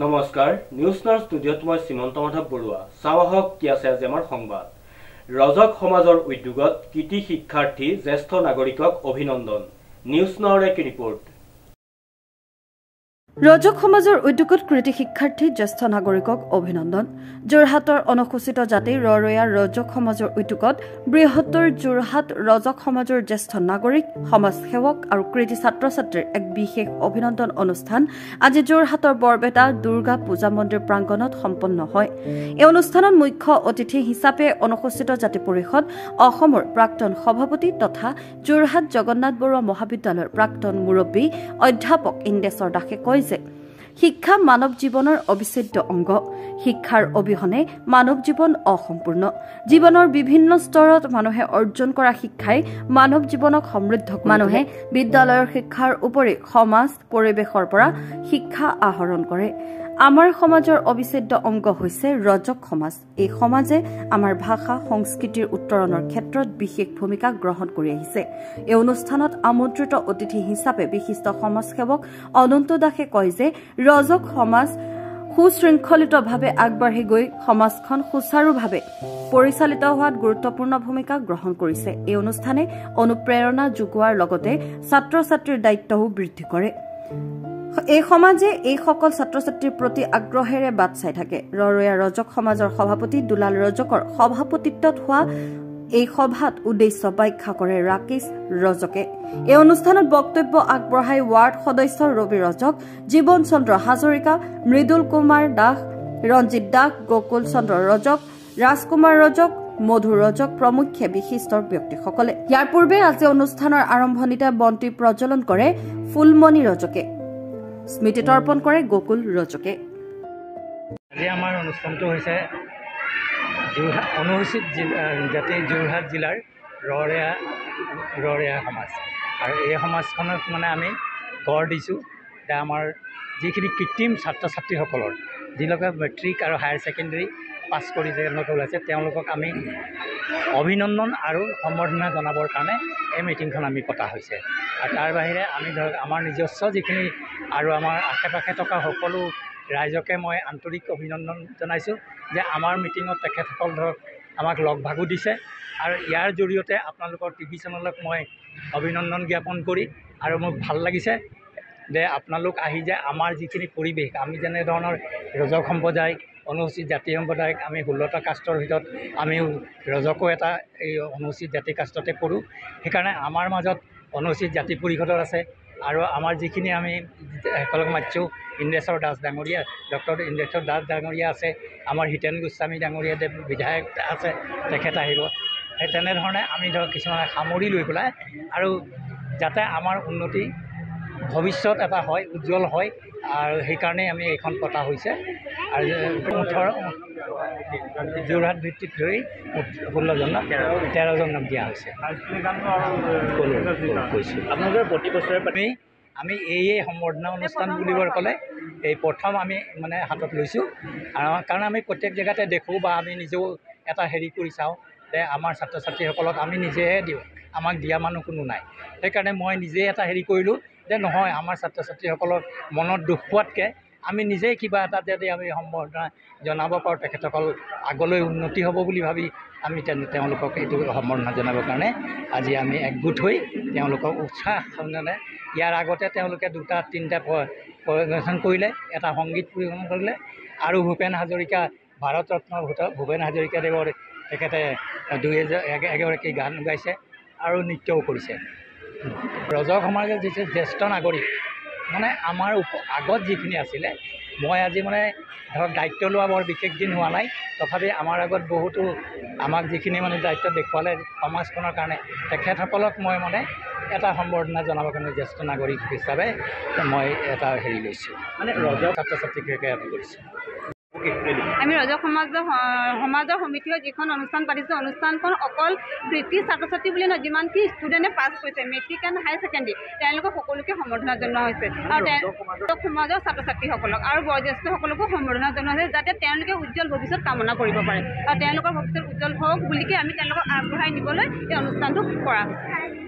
নমস্কাৰ নিউজ নাৰ ষ্টুডিঅ'ত মই শ্ৰীমন্ত মাধৱ বৰুৱা চাওহক কি আছে আজি আমাৰ সংবাদ ৰজক সমাজৰ উদ্যোগত কৃতি শিক্ষাৰ্থী জ্যেষ্ঠ নাগৰিকক অভিনন্দন নিউজ নাৰ এক ৰিপৰ্ট ৰজক সমাজৰ উদ্যোগত কৃতি শিক্ষাৰ্থী জ্যেষ্ঠ নাগৰিকক অভিনন্দন যোৰহাটৰ অনুসূচিত জাতি ৰৰৈয়াৰ ৰজক সমাজৰ উদ্যোগত বৃহত্তৰ যোৰহাট ৰজক সমাজৰ জ্যেষ্ঠ নাগৰিক সমাজ সেৱক আৰু কৃতি ছাত্ৰ ছাত্ৰীৰ এক বিশেষ অভিনন্দন অনুষ্ঠান আজি যোৰহাটৰ বৰবেটা দুৰ্গা পূজা মন্দিৰ প্ৰাংগণত সম্পন্ন হয় এই অনুষ্ঠানত মুখ্য অতিথি হিচাপে অনুসূচিত জাতি পৰিষদ অসমৰ প্ৰাক্তন সভাপতি তথা যোৰহাট জগন্নাথ বৰুৱা মহাবিদ্যালয়ৰ প্ৰাক্তন মুৰব্বী অধ্যাপক ইন্দেশ্বৰ দাসে কয় যে শিক্ষা মানৱ জীৱনৰ অবিচ্ছেদ্য অংগ শিক্ষাৰ অবিহনে মানৱ জীৱন অসম্পূৰ্ণ জীৱনৰ বিভিন্ন স্তৰত মানুহে অৰ্জন কৰা শিক্ষাই মানৱ জীৱনক সমৃদ্ধ কৰে মানুহে বিদ্যালয়ৰ শিক্ষাৰ উপৰি সমাজ পৰিৱেশৰ পৰা শিক্ষা আহৰণ কৰে আমাৰ সমাজৰ অবিচ্ছেদ্য অংগ হৈছে ৰজক সমাজ এই সমাজে আমাৰ ভাষা সংস্কৃতিৰ উত্তৰণৰ ক্ষেত্ৰত বিশেষ ভূমিকা গ্ৰহণ কৰি আহিছে এই অনুষ্ঠানত আমন্ত্ৰিত অতিথি হিচাপে বিশিষ্ট সমাজসেৱক অনন্ত দাসে কয় যে ৰজক সমাজ সুশৃংখলিতভাৱে আগবাঢ়ি গৈ সমাজখন সুচাৰুভাৱে পৰিচালিত হোৱাত গুৰুত্বপূৰ্ণ ভূমিকা গ্ৰহণ কৰিছে এই অনুষ্ঠানে অনুপ্ৰেৰণা যোগোৱাৰ লগতে ছাত্ৰ ছাত্ৰীৰ দায়িত্বও বৃদ্ধি কৰে এই সমাজে এই সকল ছাত্ৰ ছাত্ৰীৰ প্ৰতি আগ্ৰহেৰে বাট চাই থাকে ৰৰৈয়া ৰজক সমাজৰ সভাপতি দুলাল ৰজকৰ সভাপতিত্বত হোৱা এই সভাত উদ্দেশ্য ব্যাখ্যা কৰে ৰাকেশ ৰজকে এই অনুষ্ঠানত বক্তব্য আগবঢ়াই ৱাৰ্ড সদস্য ৰবি ৰজক জীৱন চন্দ্ৰ হাজৰিকা মৃদুল কুমাৰ দাস ৰঞ্জিত দাস গোকুল চন্দ্ৰ ৰজক ৰাজকুমাৰ ৰজক মধু ৰজক প্ৰমুখ্যে বিশিষ্ট ব্যক্তিসকলে ইয়াৰ পূৰ্বে আজি অনুষ্ঠানৰ আৰম্ভণিতে বন্তি প্ৰজ্বলন কৰে ফুলমণি ৰজকে স্মৃতি তৰ্পণ কৰে গোকুল ৰজকে আজি আমাৰ অনুষ্ঠানটো হৈছে অনুসূচিত জাতি যোৰহাট জিলাৰ ৰৰৈয়া সমাজ আৰু এই সমাজখনক মানে আমি গঢ় দিছোঁ যে আমাৰ যিখিনি কৃত্ৰিম ছাত্ৰ ছাত্ৰীসকলৰ যিলোকে মেট্ৰিক আৰু হায়াৰ ছেকেণ্ডেৰী পাছ কৰি তেওঁলোকে ওলাইছে তেওঁলোকক আমি অভিনন্দন আৰু সম্বৰ্ধনা জনাবৰ কাৰণে এই মিটিংখন আমি পতা হৈছে আৰু তাৰ বাহিৰে আমি ধৰক আমাৰ নিজস্ব যিখিনি আৰু আমাৰ আশে পাশে থকা সকলো ৰাইজকে মই আন্তৰিক অভিনন্দন জনাইছোঁ যে আমাৰ মিটিঙত তেখেতসকল ধৰক আমাক লগ ভাগো দিছে আৰু ইয়াৰ জৰিয়তে আপোনালোকৰ টিভি চেনেলক মই অভিনন্দন জ্ঞাপন কৰি আৰু মোক ভাল লাগিছে যে আপোনালোক আহি যে আমাৰ যিখিনি পৰিৱেশ আমি যেনেধৰণৰ ৰজক সম্প্ৰদায় অনুসূচিত জাতি সম্প্ৰদায়ক আমি 16টা কাষ্টৰ ভিতৰত আমিও ৰজকো এটা এই অনুসূচিত জাতি কাষ্টতে পৰোঁ সেইকাৰণে আমাৰ মাজত অনুসূচিত জাতি পৰিষদৰ আছে আৰু আমাৰ যিখিনি আমি সকলক মাতিছোঁ ইন্দেশ্বৰ দাস ডাঙৰীয়া ডক্টৰ ইন্দেশ্বৰ দাস ডাঙৰীয়া আছে আমাৰ হিতেন গোস্বামী ডাঙৰীয়া বিধায়ক আছে তেখেত আহিব সেই তেনেধৰণে আমি ধৰক কিছুমান সামৰি লৈ পেলাই আৰু যাতে আমাৰ উন্নতি ভৱিষ্যত এটা হয় উজ্জ্বল হয় আৰু সেইকাৰণেই আমি এইখন পতা হৈছে আৰু 18 যোৰহাট ভিত্তিত ধৰি 16জনক 13জনক দিয়া হৈছে কৈছোঁ আপোনালোকৰ প্ৰতি বছৰে আমি এই সম্বৰ্ধনা অনুষ্ঠান বুলিবৰ ক'লে এই প্ৰথম আমি মানে হাতত লৈছোঁ আৰু কাৰণ আমি প্ৰত্যেক জেগাতে দেখোঁ বা আমি নিজেও এটা হেৰি কৰি চাওঁ যে আমাৰ ছাত্ৰ ছাত্ৰীসকলক আমি নিজেহে দিওঁ আমাক দিয়া মানুহ কোনো নাই সেইকাৰণে মই নিজে এটা হেৰি কৰিলোঁ যে নহয় আমাৰ ছাত্ৰ ছাত্ৰীসকলক মনত দুখ পোৱাতকৈ আমি নিজেই কিবা এটা যদি আমি সম্বৰ্ধনা জনাব পাৰোঁ তেখেতসকল আগলৈ উন্নতি হ'ব বুলি ভাবি আমি তেওঁলোকক এইটো সম্বৰ্ধনা জনাবৰ কাৰণে আজি আমি একগোট হৈ তেওঁলোকক উৎসাহ মানে ইয়াৰ আগতে তেওঁলোকে 2-3টা পৰিৱেশন কৰিলে এটা সংগীত পৰিৱেশন কৰিলে আৰু ভূপেন হাজৰিকা ভাৰত ৰত্ন ভূপেন হাজৰিকাদেৱৰ তেখেতে এগৰাকী গান গাইছে আৰু নৃত্যও কৰিছে ৰজক সমাজৰ যিটো জ্যেষ্ঠ নাগৰিক মানে আমাৰ আগত যিখিনি আছিলে মই আজি মানে ধৰক দায়িত্ব লোৱা বৰ বিশেষ দিন হোৱা নাই তথাপি আমাৰ আগত বহুতো আমাক যিখিনি মানে দায়িত্ব দেখুৱালে সমাজখনৰ কাৰণে তেখেতসকলক মই মানে এটা সম্বৰ্ধনা জনাবৰ কাৰণে জ্যেষ্ঠ নাগৰিক হিচাপে মই এটা হেৰি লৈছোঁ মানে ৰজক ছাত্ৰ ছাত্ৰীক কৰিছোঁ আমি ৰজক সমাজৰ সমিতিয়ে যিখন অনুষ্ঠান পাতিছোঁ অনুষ্ঠানখন অকল কৃতি ছাত্ৰ ছাত্ৰী বুলি নহয় যিমানখিনি ষ্টুডেণ্টে পাছ কৰিছে মেট্ৰিক এণ্ড হায়াৰ ছেকেণ্ডেৰী তেওঁলোকক সকলোকে সম্বৰ্ধনা জনোৱা হৈছে আৰু ৰজক সমাজৰ ছাত্ৰ ছাত্ৰীসকলক আৰু বয়োজ্যেষ্ঠসকলকো সম্বৰ্ধনা জনোৱা হৈছে যাতে তেওঁলোকে উজ্জ্বল ভৱিষ্যত কামনা কৰিব পাৰে আৰু তেওঁলোকৰ ভৱিষ্যত উজ্জ্বল হওক বুলিকে আমি তেওঁলোকক আগবঢ়াই নিবলৈ এই অনুষ্ঠানটো কৰা হৈছে